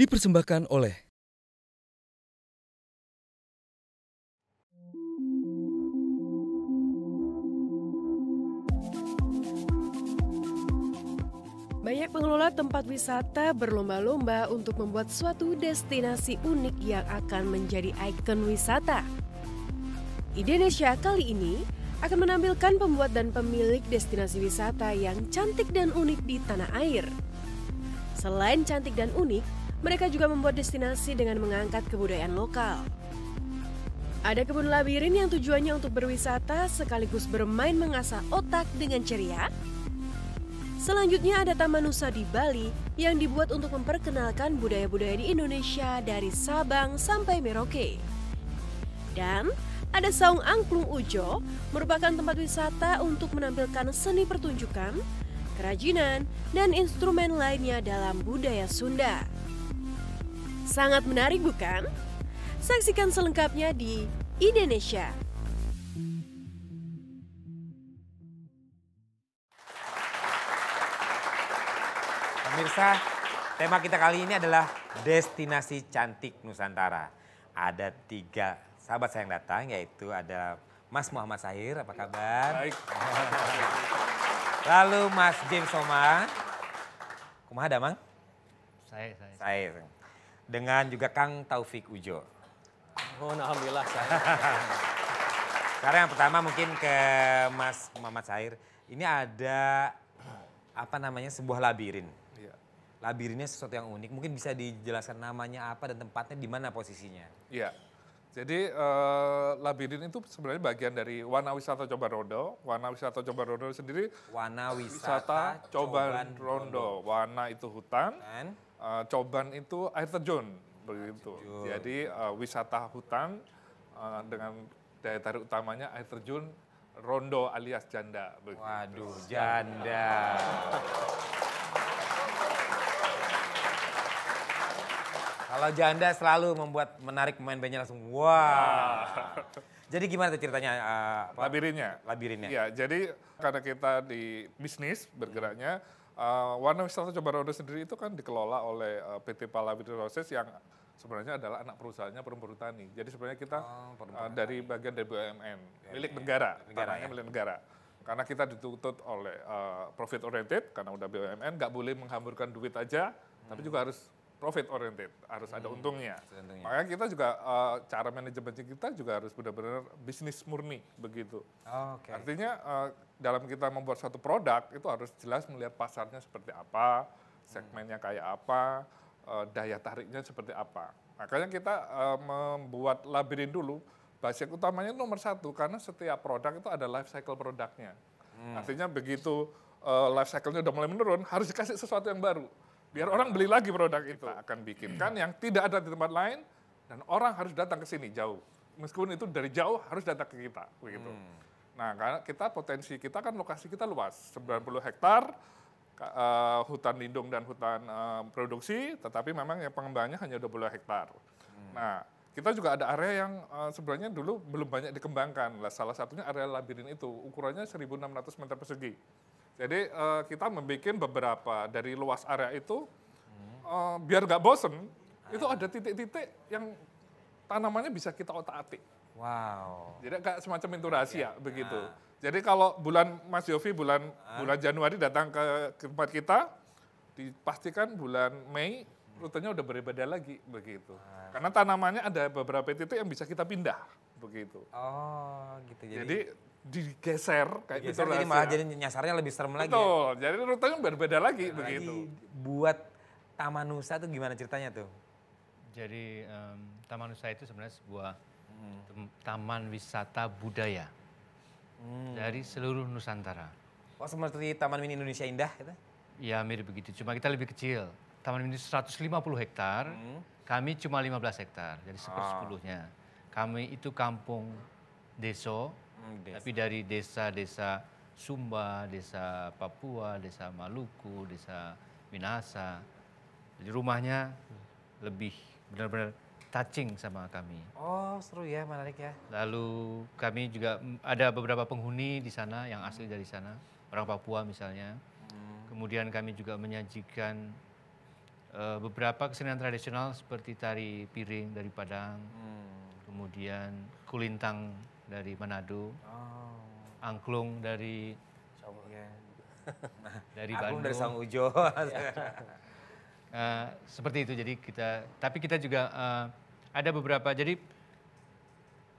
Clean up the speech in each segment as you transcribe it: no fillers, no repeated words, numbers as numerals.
dipersembahkan oleh banyak pengelola tempat wisata berlomba-lomba untuk membuat suatu destinasi unik yang akan menjadi ikon wisata. Indonesia kali ini akan menampilkan pembuat dan pemilik destinasi wisata yang cantik dan unik di tanah air. Selain cantik dan unik, mereka juga membuat destinasi dengan mengangkat kebudayaan lokal. Ada kebun labirin yang tujuannya untuk berwisata sekaligus bermain mengasah otak dengan ceria. Selanjutnya ada Taman Nusa di Bali yang dibuat untuk memperkenalkan budaya-budaya di Indonesia dari Sabang sampai Merauke. Dan ada Saung Angklung Ujo merupakan tempat wisata untuk menampilkan seni pertunjukan, kerajinan, dan instrumen lainnya dalam budaya Sunda. Sangat menarik bukan? Saksikan selengkapnya di Indonesia. Pemirsa, tema kita kali ini adalah destinasi cantik Nusantara. Ada 3 sahabat saya yang datang, yaitu ada Mas Muhammad Sahir, apa kabar? Baik. Lalu Mas James Soma, kumaha damang? Saya. Dengan juga Kang Taufik Ujo. Oh, alhamdulillah. Sekarang yang pertama mungkin ke Mas Muhammad Sahir. Ini ada sebuah labirin. Iya. Labirinnya sesuatu yang unik. Mungkin bisa dijelaskan namanya apa dan tempatnya di mana posisinya. Iya. Jadi labirin itu sebenarnya bagian dari Wana Wisata Coban Rondo. Wana Wisata Coban Rondo sendiri Wana Wisata Coban Rondo. Wana itu hutan, Dan Coban itu air terjun begitu. Jadi wisata hutan dengan daya tarik utamanya air terjun Rondo alias janda begitu. waduh, janda. Kalau janda selalu membuat menarik pemain bandnya langsung wah. Jadi gimana tuh ceritanya? Labirinnya. Iya, jadi karena kita di bisnis bergeraknya, Wana Wisata Coban Rondo sendiri itu kan dikelola oleh PT Palabirin Roses yang sebenarnya adalah anak perusahaannya Perhutani. Jadi sebenarnya kita dari bagian dari BUMN, milik negara, tanahnya milik negara. Karena kita dituntut oleh profit oriented, karena udah BUMN, nggak boleh menghamburkan duit aja, tapi juga harus profit oriented, harus ada untungnya. Makanya kita juga cara manajemen kita juga harus benar-benar bisnis murni begitu. Oke. Artinya dalam kita membuat suatu produk itu harus jelas melihat pasarnya seperti apa, segmennya kayak apa, daya tariknya seperti apa. Makanya kita membuat labirin dulu. Basic utamanya nomor 1 karena setiap produk itu ada life cycle produknya. Artinya begitu life cycle-nya udah mulai menurun, harus dikasih sesuatu yang baru. Biar orang beli lagi produk itu. Kita akan bikinkan yang tidak ada di tempat lain dan orang harus datang ke sini jauh. Meskipun itu dari jauh harus datang ke kita begitu. Nah, karena potensi kita kan lokasi kita luas, 90 hektar hutan lindung dan hutan produksi, tetapi memang yang pengembangannya hanya 20 hektar. Nah, kita juga ada area yang sebenarnya dulu belum banyak dikembangkan. Salah satunya area labirin itu, ukurannya 1.600 meter persegi. Jadi kita membuat beberapa dari luas area itu, biar nggak bosen, itu ada titik-titik yang tanamannya bisa kita otak-atik. Wow. Jadi kayak semacam itu rahasia begitu. Jadi kalau bulan Mas Yofi bulan Januari datang ke tempat kita, dipastikan bulan Mei rutenya udah berbeda lagi begitu. Karena tanamannya ada beberapa titik yang bisa kita pindah begitu. Oh, gitu. Jadi digeser kayak gitu. Jadi malah jadi nyasarnya lebih serem lagi. Betul. Jadi rutenya berbeda lagi begitu. Buat Taman Nusa tuh gimana ceritanya tuh? Jadi Taman Nusa itu sebenarnya sebuah taman wisata budaya dari seluruh Nusantara. Oh, seperti Taman Mini Indonesia Indah gitu? Ya mirip begitu, cuma kita lebih kecil. Taman Mini 150 hektar, kami cuma 15 hektar, jadi 1/10-nya. Kami itu kampung deso, tapi dari desa-desa Sumba, desa Papua, desa Maluku, desa Minahasa. Jadi rumahnya lebih benar-benar touching sama kami. Oh, seru ya, menarik ya. Lalu kami juga ada beberapa penghuni di sana yang asli dari sana, orang Papua misalnya. Kemudian kami juga menyajikan beberapa kesenian tradisional seperti tari piring dari Padang, kemudian kulintang dari Manado, angklung dari Angklung Bandung. dari Saung Ujo. Seperti itu. Jadi tapi kita juga ada beberapa. Jadi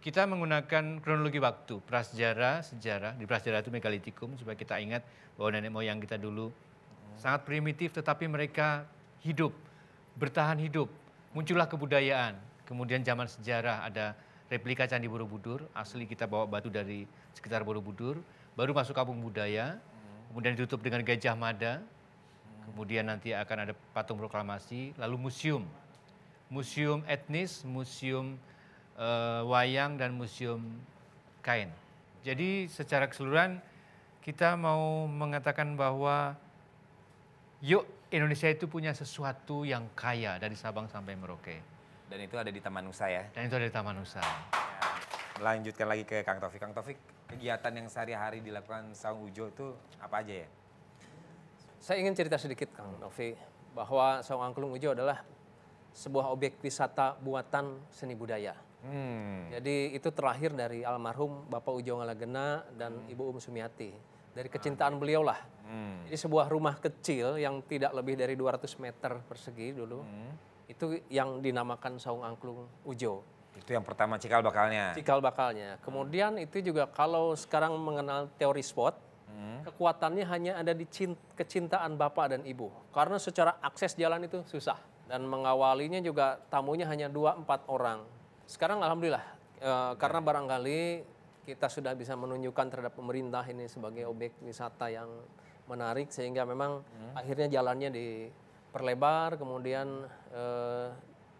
kita menggunakan kronologi waktu, prasejarah, sejarah. Di prasejarah itu megalitikum supaya kita ingat bahwa nenek moyang kita dulu sangat primitif, tetapi mereka hidup, bertahan hidup. Muncullah kebudayaan. Kemudian zaman sejarah ada replika Candi Borobudur, asli kita bawa batu dari sekitar Borobudur. Baru masuk kampung budaya, kemudian ditutup dengan Gajah Mada. Kemudian nanti akan ada patung proklamasi, lalu museum. Museum etnis, museum wayang, dan museum kain. Jadi secara keseluruhan kita mau mengatakan bahwa yuk Indonesia itu punya sesuatu yang kaya dari Sabang sampai Merauke. Dan itu ada di Taman Nusa ya? Dan itu ada di Taman Nusa. Lanjutkan lagi ke Kang Taufik. Kang Taufik, kegiatan yang sehari-hari dilakukan Saung Ujo itu apa aja ya? Saya ingin cerita sedikit Kang Novi, bahwa Saung Angklung Ujo adalah sebuah objek wisata buatan seni budaya. Jadi itu terlahir dari almarhum Bapak Ujo Ngalagena dan Ibu Sumiati. Dari kecintaan beliau lah. Jadi sebuah rumah kecil yang tidak lebih dari 200 meter persegi dulu, itu yang dinamakan Saung Angklung Ujo. Itu yang pertama cikal bakalnya. Cikal bakalnya. Kemudian itu juga kalau sekarang mengenal teori SWOT, kekuatannya hanya ada di kecintaan bapak dan ibu. Karena secara akses jalan itu susah. Dan mengawalinya juga tamunya hanya 2-4 orang. Sekarang alhamdulillah, karena barangkali kita sudah bisa menunjukkan terhadap pemerintah ini sebagai objek wisata yang menarik. Sehingga memang akhirnya jalannya diperlebar, kemudian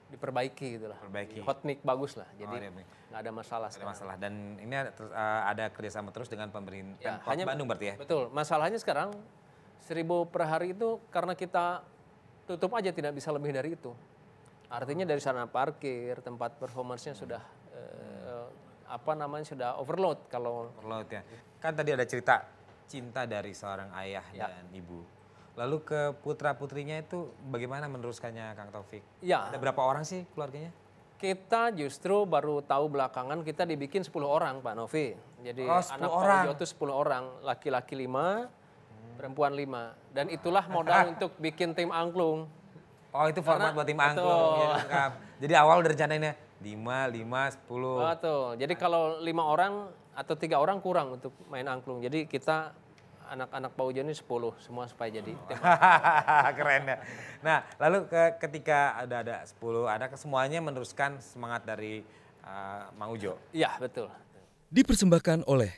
diperbaiki gitu lah. Hotmix bagus lah, jadi nggak ada masalah. Dan ini ada kerjasama terus dengan pemerintah Bandung berarti ya? Betul, masalahnya sekarang 1.000 per hari itu karena kita tutup aja tidak bisa lebih dari itu. Artinya dari sana parkir, tempat performance-nya sudah sudah overload kalau. Overload ya. Kan tadi ada cerita cinta dari seorang ayah dan ibu. Lalu ke putra-putrinya itu bagaimana meneruskannya Kang Taufik? Ya. Ada berapa orang sih keluarganya? Kita justru baru tahu belakangan kita dibikin 10 orang Pak Novi. Jadi anak Pak Ujo itu 10 orang, laki-laki 5, perempuan 5. Dan itulah modal untuk bikin tim angklung. Oh itu format buat tim angklung. Ya, jadi awal udah rencanainnya 5, 10. Betul, jadi kalau 5 orang atau 3 orang kurang untuk main angklung. Jadi kita anak-anak Pak Ujo ini 10 semua supaya jadi tim. Keren ya. Nah lalu ketika ada 10 anak, semuanya meneruskan semangat dari Mang Ujo. Iya betul. Dipersembahkan oleh